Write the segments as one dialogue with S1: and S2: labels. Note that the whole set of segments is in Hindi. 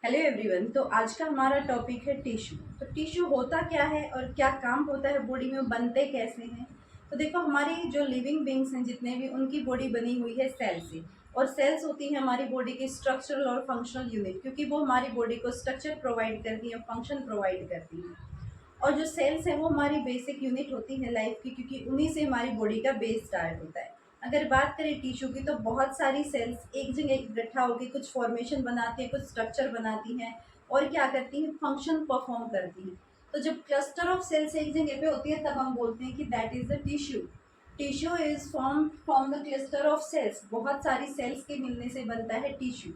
S1: Hello everyone. तो आज का हमारा टॉपिक है टिश्यू। तो टिश्यू होता क्या है और क्या काम होता है बॉडी में, बनते कैसे हैं। तो देखो, हमारी जो लिविंग बींग्स हैं जितने भी, उनकी बॉडी बनी हुई है सेल से। और सेल्स होती है हमारी बॉडी की स्ट्रक्चरल और फंक्शनल यूनिट, क्योंकि वो हमारी बॉडी को स्ट्रक्चर प्रोवाइड करती है, फंक्शन प्रोवाइड करती है। और जो सेल्स हैं वो हमारी बेसिक यूनिट होती है लाइफ की, क्योंकि उन्हीं से हमारी बॉडी का बेस स्टार्ट होता है। अगर बात करें टिश्यू की, तो बहुत सारी सेल्स एक जगह इकट्ठा होकर कुछ फॉर्मेशन बनाती हैं, कुछ स्ट्रक्चर बनाती हैं और क्या करती हैं, फंक्शन परफॉर्म करती हैं। तो जब क्लस्टर ऑफ सेल्स एक जगह पे होती है तब हम बोलते हैं कि that is the tissue. Tissue is form from the cluster of cells. बहुत सारी सेल्स के मिलने से बनता है टिश्यू।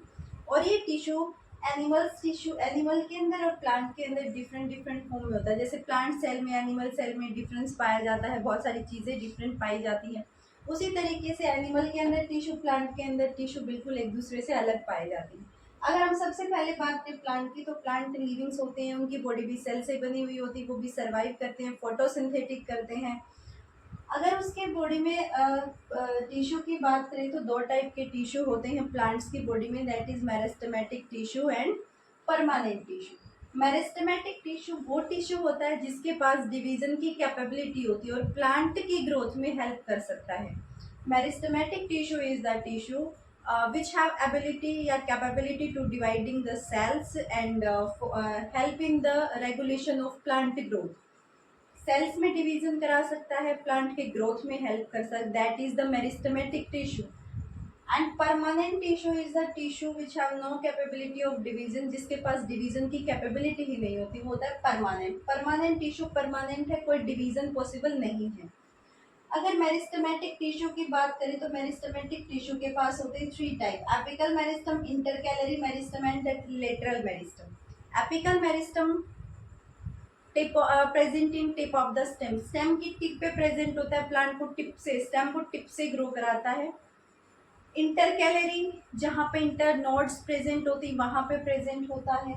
S1: और ये टिश्यू एनिमल्स टिश्यू, एनिमल के अंदर और प्लांट के अंदर डिफरेंट डिफरेंट फॉर्म में होता है। जैसे प्लांट सेल में, एनिमल सेल में डिफरेंस पाया जाता है, बहुत सारी चीज़ें डिफरेंट पाई जाती हैं। उसी तरीके से एनिमल के अंदर टिश्यू, प्लांट के अंदर टिश्यू बिल्कुल एक दूसरे से अलग पाए जाती हैं। अगर हम सबसे पहले बात करें प्लांट की, तो प्लांट लिविंग्स होते हैं, उनकी बॉडी भी सेल से बनी हुई होती है, वो भी सर्वाइव करते हैं, फोटोसिंथेटिक करते हैं। अगर उसके बॉडी में टिश्यू की बात करें तो दो टाइप के टिश्यू होते हैं प्लांट्स की बॉडी में, that is meristematic tissue and permanent tissue. Meristematic tissue वो टिश्यू होता है जिसके पास डिवीजन की कैपेबिलिटी होती है और प्लांट की ग्रोथ में हेल्प कर सकता है। Meristematic tissue is the tissue which have ability या capability to dividing the cells and help in the regulation of plant growth। Cells में डिवीजन करा सकता है, प्लांट के ग्रोथ में हेल्प कर सकता है, that is the meristematic tissue. And permanent tissue is the tissue which have no capability of division, जिसके पास डिवीजन की कैपेबिलिटी ही नहीं होती, वो होता है परमानेंट। परमानेंट टिश्यू परमानेंट है, कोई डिवीजन पॉसिबल नहीं है। अगर मेरिस्टेमेटिक टिश्यू की बात करें तो मेरिस्टेमेटिक टिश्यू के पास होते हैं three type: apical meristem, intercalary meristem and lateral meristem. Apical meristem tip present in tip of the stem, stem की टिप पे प्रेजेंट होता है, प्लांट को टिप से, स्टेम को टिप से ग्रो कराता है। इंटरकैलरी, जहाँ पे इंटर नोड्स प्रेजेंट होती वहां पे प्रेजेंट होता है।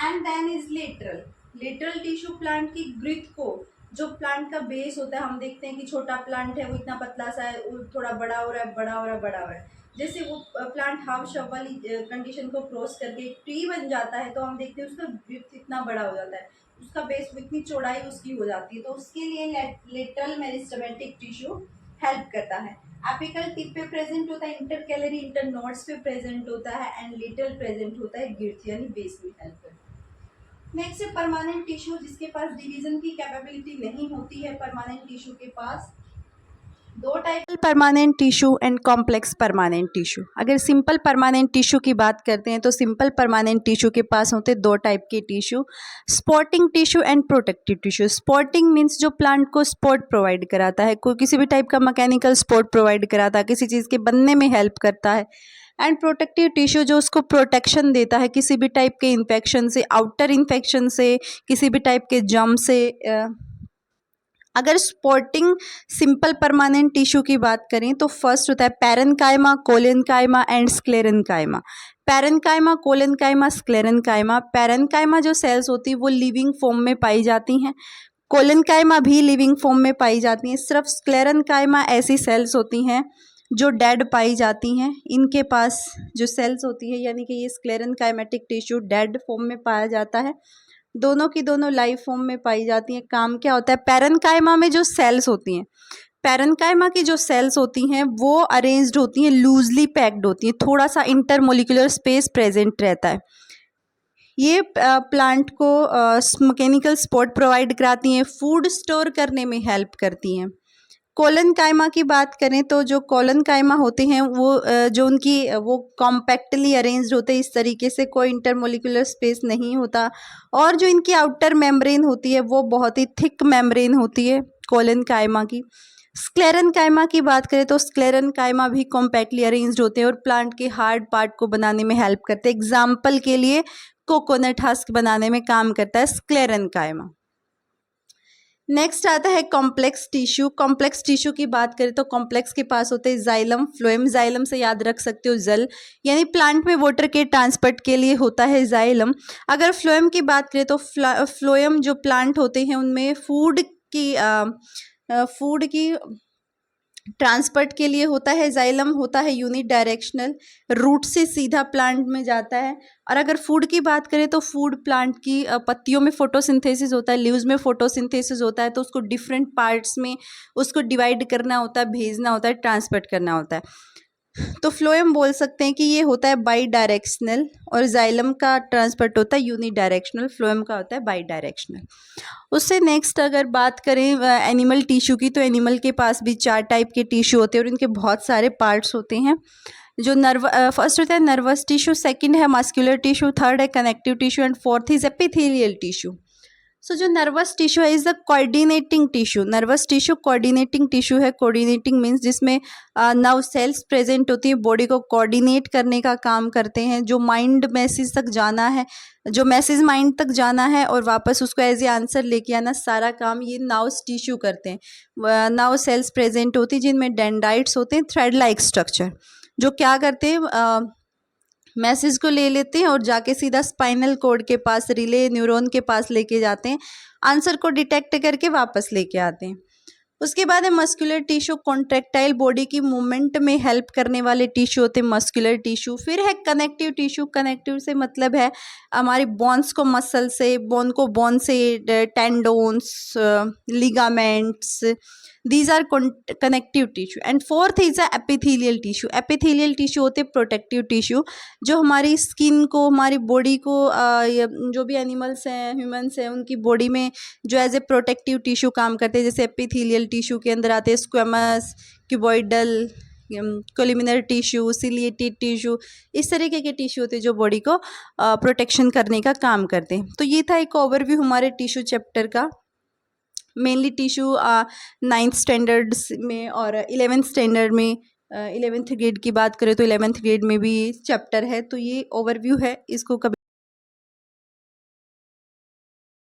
S1: And then is lateral. Lateral tissue plant की ग्रोथ को, जो प्लांट का बेस होता है, हम देखते हैं कि छोटा प्लांट है वो इतना पतला सा है, वो थोड़ा बड़ा हो रहा है, बड़ा हो रहा है, बड़ा हो रहा है। जैसे वो प्लांट हाफ शब वाली कंडीशन को क्रॉस करके एक ट्री बन जाता है तो हम देखते हैं उसका ग्रोथ इतना बड़ा हो जाता है, उसका बेस इतनी चौड़ाई उसकी हो जाती है। तो उसके लिए लेटरल मेरिस्टेमेटिक टिश्यू हेल्प करता है। एपिकल टिप पे प्रेजेंट होता है, इंटरकैलरी इंटरनोड्स पे प्रेजेंट होता है एंड लेटरल प्रेजेंट होता है गिर्थ यानी बेस में हेल्प करता है। नेक्स्ट है परमानेंट टिश्यू, जिसके पास डिवीजन की कैपेबिलिटी नहीं होती है। परमानेंट टिश्यू के पास दो type:
S2: permanent tissue and complex permanent tissue. अगर सिंपल परमानेंट टिश्यू की बात करते हैं तो सिंपल परमानेंट टिश्यू के पास होते हैं दो टाइप के tissue: spotting tissue and protective tissue. Spotting means जो प्लांट को स्पॉट प्रोवाइड कराता है, कोई किसी भी टाइप का मैकेनिकल स्पॉट प्रोवाइड कराता है, किसी चीज़ के बनने में हेल्प करता है। एंड प्रोटेक्टिव टिश्यू जो उसको प्रोटेक्शन देता है किसी भी टाइप के इन्फेक्शन से, आउटर इन्फेक्शन से, किसी भी टाइप के जर्म से। अगर स्पॉटिंग सिंपल परमानेंट टिश्यू की बात करें तो फर्स्ट होता है parenchyma, collenchyma and sclerenchyma. Parenchyma, collenchyma, sclerenchyma. Parenchyma जो सेल्स होती है वो लिविंग फॉर्म में पाई जाती हैं, कोलेनकाइमा भी लिविंग फॉर्म में पाई जाती हैं। सिर्फ स्क्लेरेन्काइमा ऐसी सेल्स होती हैं जो डेड पाई जाती हैं। इनके पास जो सेल्स होती है यानी कि ये स्क्लेरेन्काइमेटिक टिश्यू डेड फॉर्म में पाया जाता है, दोनों की दोनों लाइव फॉर्म में पाई जाती हैं। काम क्या होता है, पैरेन्काइमा में जो सेल्स होती हैं, पैरेन्काइमा की जो सेल्स होती हैं वो अरेंज्ड होती हैं, लूजली पैक्ड होती हैं, थोड़ा सा इंटरमोलिकुलर स्पेस प्रेजेंट रहता है। ये प्लांट को मैकेनिकल सपोर्ट प्रोवाइड कराती हैं, फूड स्टोर करने में हेल्प करती हैं। कोलेनकाइमा की बात करें तो जो कोलेनकाइमा होते हैं वो जो उनकी वो कॉम्पैक्टली अरेंज्ड होते हैं, इस तरीके से कोई इंटरमोलिकुलर स्पेस नहीं होता। और जो इनकी आउटर मेम्ब्रेन होती है वो बहुत ही थिक मेम्ब्रेन होती है कोलेनकाइमा की। स्क्लेरेन्काइमा की बात करें तो स्क्लेरेन्काइमा भी कॉम्पैक्टली अरेंज्ड होते हैं और प्लांट के हार्ड पार्ट को बनाने में हेल्प करते हैं। एग्जाम्पल के लिए कोकोनट हस्क बनाने में काम करता है स्क्लेरेन्काइमा। नेक्स्ट आता है कॉम्प्लेक्स टिश्यू। कॉम्प्लेक्स टिश्यू की बात करें तो कॉम्प्लेक्स के पास होते हैं जाइलम, फ्लोएम। जाइलम से याद रख सकते हो जल, यानी प्लांट में वाटर के ट्रांसपोर्ट के लिए होता है जाइलम। अगर फ्लोएम की बात करें तो फ्लोएम जो प्लांट होते हैं उनमें फूड की ट्रांसपोर्ट के लिए होता है जाइलम, होता है यूनि डायरेक्शनल, रूट से सीधा प्लांट में जाता है। और अगर फूड की बात करें तो फूड प्लांट की पत्तियों में फोटोसिंथेसिस होता है, लीव्स में फोटोसिंथेसिस होता है, तो उसको डिफरेंट पार्ट्स में उसको डिवाइड करना होता है, भेजना होता है, ट्रांसपोर्ट करना होता है। तो फ्लोएम बोल सकते हैं कि ये होता है बाई डायरेक्शनल, और जाइलम का ट्रांसपोर्ट होता है यूनि डायरेक्शनल, फ्लोएम का होता है बाई डायरेक्शनल। उससे नेक्स्ट अगर बात करें एनिमल टिश्यू की, तो एनिमल के पास भी 4 टाइप के टिश्यू होते हैं और इनके बहुत सारे पार्ट्स होते हैं। जो फर्स्ट होता है नर्वस टिश्यू, सेकंड है मस्कुलर टिश्यू, थर्ड है connective tissue and fourth is epithelial tissue. So जो नर्वस टिश्यू है is the coordinating tissue. Nervous tissue coordinating tissue है। कोऑर्डिनेटिंग मीन्स जिसमें नर्व सेल्स प्रेजेंट होती है, बॉडी को कोऑर्डिनेट करने का काम करते हैं। जो माइंड मैसेज तक जाना है, जो मैसेज माइंड तक जाना है और वापस उसको एज ए आंसर लेके आना, सारा काम ये नर्व टिश्यू करते हैं। नर्व सेल्स प्रेजेंट होती है जिनमें डेंड्राइट्स होते हैं, थ्रेड लाइक स्ट्रक्चर, जो क्या करते हैं मैसेज को ले लेते हैं और जाके सीधा स्पाइनल कॉर्ड के पास, रिले न्यूरॉन के पास लेके जाते हैं, आंसर को डिटेक्ट करके वापस लेके आते हैं। उसके बाद है मस्कुलर टिश्यू, कॉन्ट्रैक्टाइल, बॉडी की मूवमेंट में हेल्प करने वाले टिश्यू होते हैं मस्कुलर टिश्यू। फिर है कनेक्टिव टिश्यू। कनेक्टिव से मतलब है हमारी बोन्स को मसल से, बोन से, tendons, ligaments, these are connective tissue. And fourth is a epithelial tissue. Epithelial tissue होते हैं प्रोटेक्टिव टिश्यू, जो हमारी स्किन को, हमारी बॉडी को, जो भी एनिमल्स हैं, ह्यूमंस हैं, उनकी बॉडी में जो एज ए प्रोटेक्टिव टिश्यू काम करते हैं। जैसे एपिथेलियल टिश्यू के अंदर आते हैं squamous, cuboidal, columnar tissue, ciliated tissue, इस तरीके के टिश्यू होते हैं जो बॉडी को प्रोटेक्शन करने का काम करते हैं। तो ये था एक ओवरव्यू हमारे टिश्यू चैप्टर का। मेनली टिश्यू 9th स्टैंडर्ड में और 11th स्टैंडर्ड में, 11th ग्रेड की बात करें तो 11th ग्रेड में भी चैप्टर है। तो ये ओवरव्यू है, इसको कभी